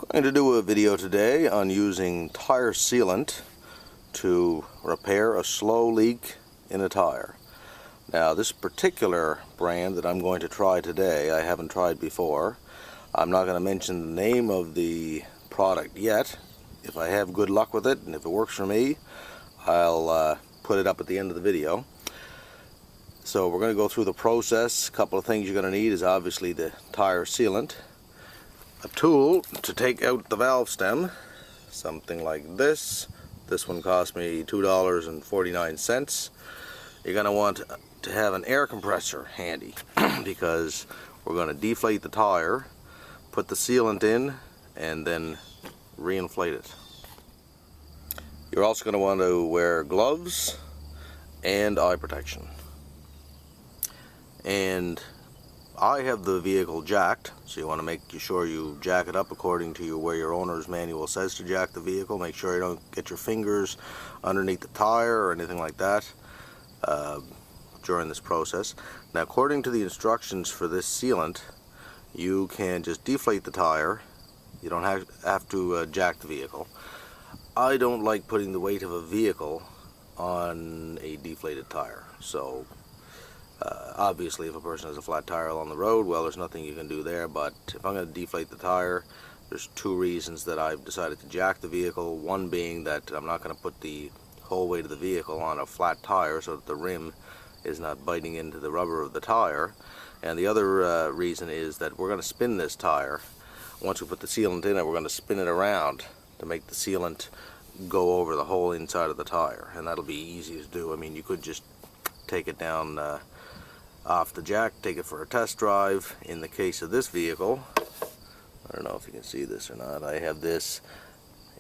I'm going to do a video today on using tire sealant to repair a slow leak in a tire. Now this particular brand that I'm going to try today, I haven't tried before. I'm not going to mention the name of the product yet. If I have good luck with it and if it works for me, I'll put it up at the end of the video. So we're going to go through the process. A couple of things you're going to need is obviously the tire sealant, a tool to take out the valve stem, something like this. This one cost me $2.49. You're going to want to have an air compressor handy because we're going to deflate the tire, put the sealant in, and then re-inflate it. You're also going to want to wear gloves and eye protection. And I have the vehicle jacked, so you want to make sure you jack it up according to where your owner's manual says to jack the vehicle. Make sure you don't get your fingers underneath the tire or anything like that during this process. Now, according to the instructions for this sealant, you can just deflate the tire. You don't have to jack the vehicle. I don't like putting the weight of a vehicle on a deflated tire, so obviously if a person has a flat tire on the road, well, there's nothing you can do there. But if I'm going to deflate the tire, there's two reasons that I've decided to jack the vehicle. One being that I'm not going to put the whole weight of the vehicle on a flat tire so that the rim is not biting into the rubber of the tire. And the other reason is that we're going to spin this tire. Once we put the sealant in it, we're going to spin it around to make the sealant go over the whole inside of the tire, and that'll be easy to do. I mean, you could just take it down off the jack, take it for a test drive. In the case of this vehicle, I don't know if you can see this or not, I have this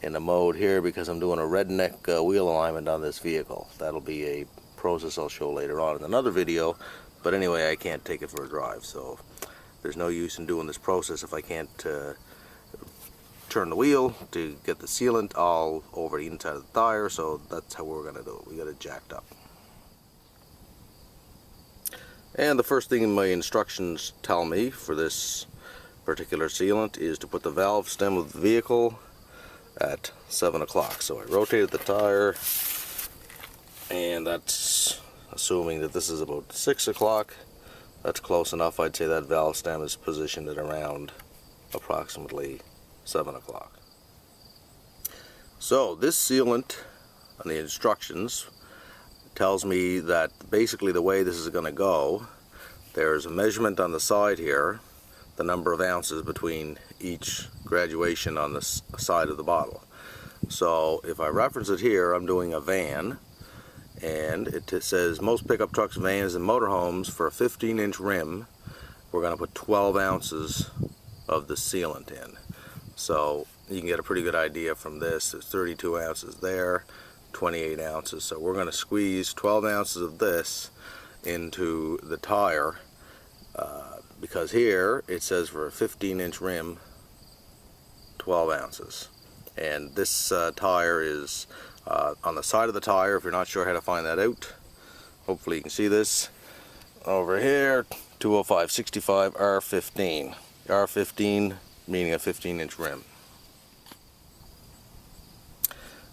in a mode here because I'm doing a redneck wheel alignment on this vehicle. That'll be a process I'll show later on in another video, but anyway, I can't take it for a drive, so there's no use in doing this process if I can't turn the wheel to get the sealant all over the inside of the tire. So that's how we're going to do it. We got it jacked up. And the first thing my instructions tell me for this particular sealant is to put the valve stem of the vehicle at 7 o'clock. So I rotated the tire, and that's assuming that this is about 6 o'clock. That's close enough. I'd say that valve stem is positioned at around approximately 7 o'clock. So this sealant on the instructions tells me that basically the way this is going to go, there's a measurement on the side here, the number of ounces between each graduation on the side of the bottle. So if I reference it here, I'm doing a van, and it says most pickup trucks, vans, and motorhomes for a 15-inch rim, we're going to put 12 ounces of the sealant in. So you can get a pretty good idea from this. There's 32 ounces there, 28 ounces. So we're going to squeeze 12 ounces of this into the tire because here it says for a 15-inch rim, 12 ounces. And this tire is on the side of the tire. If you're not sure how to find that out, hopefully you can see this over here, 205/65 R15. R15 meaning a 15-inch rim.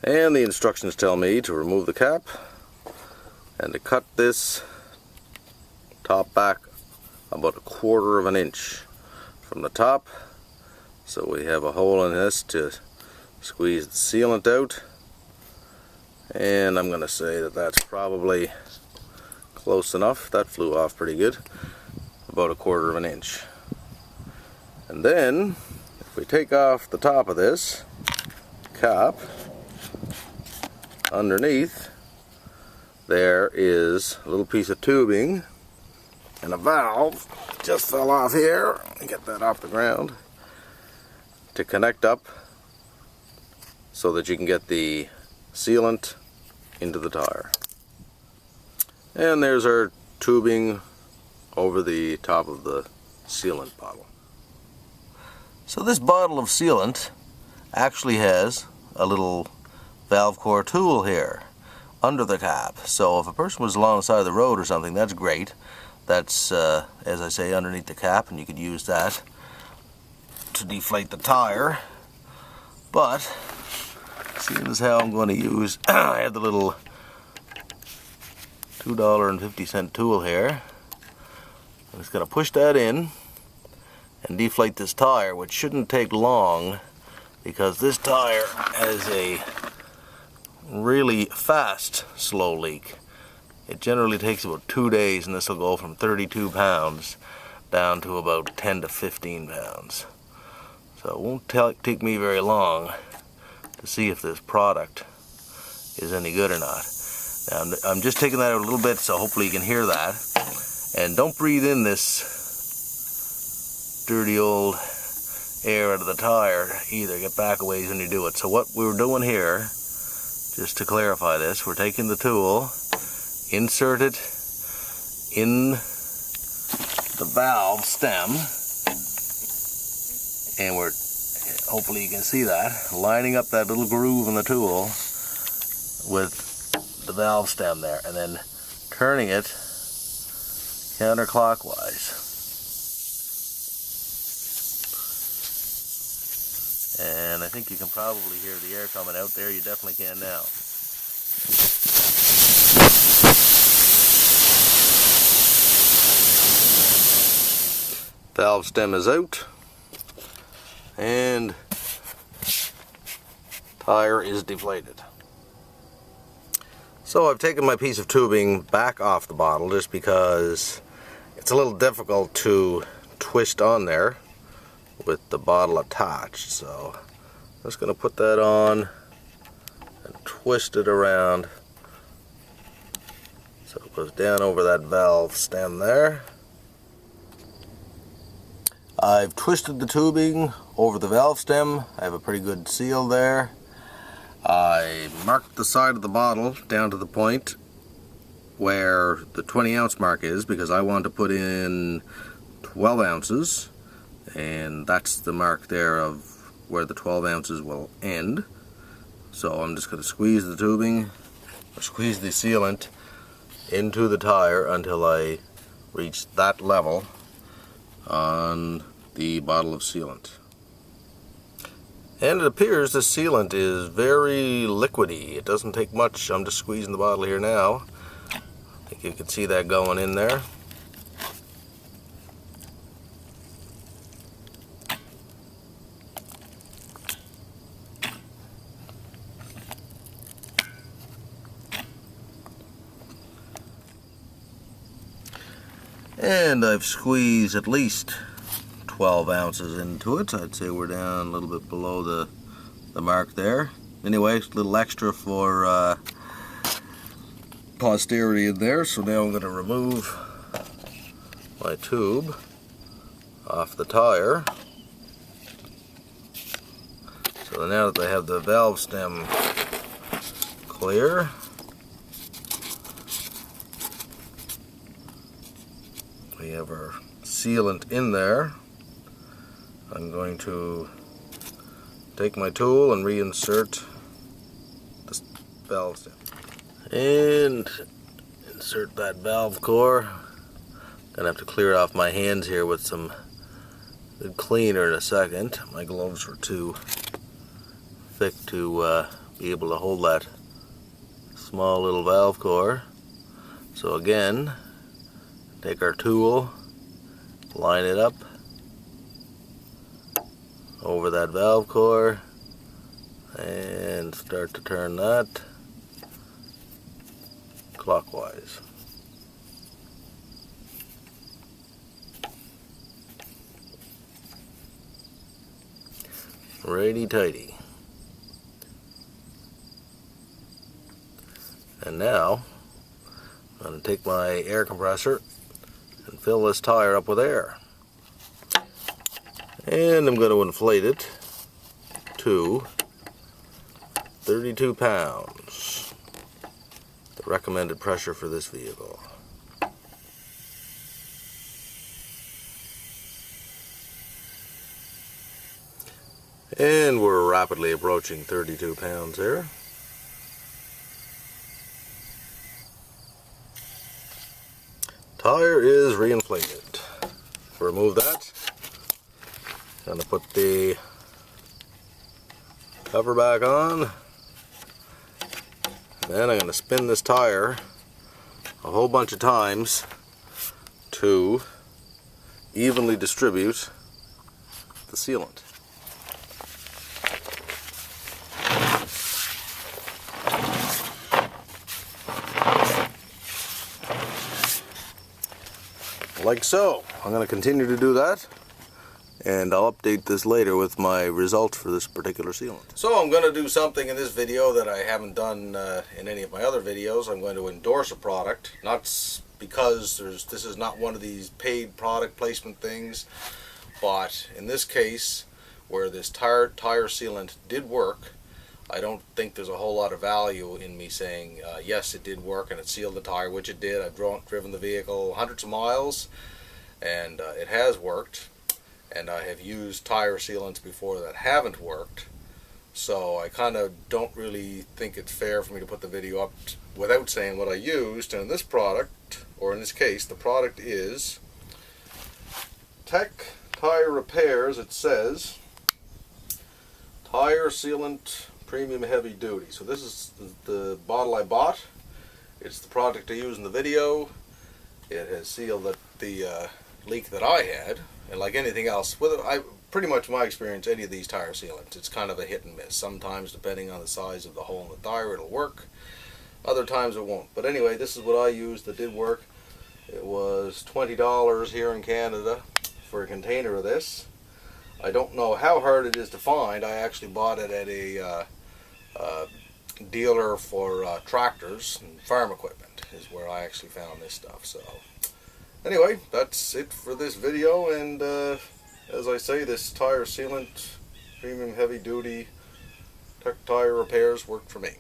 And the instructions tell me to remove the cap and to cut this top back about 1/4 of an inch from the top. So we have a hole in this to squeeze the sealant out, and I'm going to say that that's probably close enough. That flew off pretty good, about 1/4 of an inch. And then if we take off the top of this cap, underneath there is a little piece of tubing and a valve. Just fell off here. Let me get that off the ground to connect up so that you can get the sealant into the tire. And there's our tubing over the top of the sealant bottle. So this bottle of sealant actually has a little valve core tool here under the cap. So if a person was alongside the road or something, that's great. That's, as I say, underneath the cap, and you could use that to deflate the tire. But seeing as how I'm going to use, I have the little $2.50 tool here. I'm just going to push that in and deflate this tire, which shouldn't take long because this tire has a really fast slow leak. It generally takes about 2 days, and this will go from 32 pounds down to about 10 to 15 pounds. So it won't take me very long to see if this product is any good or not. Now I'm just taking that out a little bit, so hopefully you can hear that. And don't breathe in this dirty old air out of the tire either. Get back a ways when you do it. So what we're doing here, just to clarify this, we're taking the tool, insert it in the valve stem, and we're, hopefully you can see that, lining up that little groove in the tool with the valve stem there, and then turning it counterclockwise. And I think you can probably hear the air coming out there. You definitely can now. Valve stem is out, and tire is deflated. So I've taken my piece of tubing back off the bottle just because it's a little difficult to twist on there with the bottle attached. So I'm just going to put that on and twist it around so it goes down over that valve stem there. I've twisted the tubing over the valve stem. I have a pretty good seal there. I marked the side of the bottle down to the point where the 20-ounce mark is because I want to put in 12 ounces, and that's the mark there of where the 12 ounces will end. So I'm just going to squeeze the tubing, or squeeze the sealant into the tire until I reach that level on the bottle of sealant. And it appears the sealant is very liquidy. It doesn't take much. I'm just squeezing the bottle here now. I think you can see that going in there. And I've squeezed at least 12 ounces into it. I'd say we're down a little bit below the mark there. Anyway, a little extra for posterity in there. So now I'm going to remove my tube off the tire. So now that I have the valve stem clear, we have our sealant in there. I'm going to take my tool and reinsert the valve stem and insert that valve core. Gonna have to clear off my hands here with some good cleaner in a second. My gloves were too thick to be able to hold that small little valve core. So again, take our tool, line it up over that valve core, and start to turn that clockwise. Righty tighty. And now I'm going to take my air compressor and fill this tire up with air. And I'm going to inflate it to 32 pounds, the recommended pressure for this vehicle. And we're rapidly approaching 32 pounds there. Tire is reinflated. Remove that. Gonna put the Cover back on. Then I'm going to spin this tire a whole bunch of times to evenly distribute the sealant. Like so. I'm going to continue to do that, and I'll update this later with my results for this particular sealant. So I'm going to do something in this video that I haven't done in any of my other videos. I'm going to endorse a product, not because this is not one of these paid product placement things, but in this case, where this tire sealant did work, I don't think there's a whole lot of value in me saying yes, it did work and it sealed the tire, which it did. I've driven the vehicle hundreds of miles, and it has worked. And I have used tire sealants before that haven't worked, so I kind of don't really think it's fair for me to put the video up without saying what I used. And in this product, or in this case, the product is Tech Tire Repairs. It says tire sealant premium heavy duty. So this is the bottle I bought. It's the product I used in the video. It has sealed the leak that I had. And like anything else, pretty much my experience, any of these tire sealants, it's kind of a hit and miss. Sometimes, depending on the size of the hole in the tire, it'll work. Other times it won't. But anyway, this is what I used that did work. It was $20 here in Canada for a container of this. I don't know how hard it is to find. I actually bought it at a dealer for tractors and farm equipment is where I actually found this stuff. So anyway, that's it for this video, and as I say, this tire sealant premium heavy duty Tech Tire Repairs worked for me.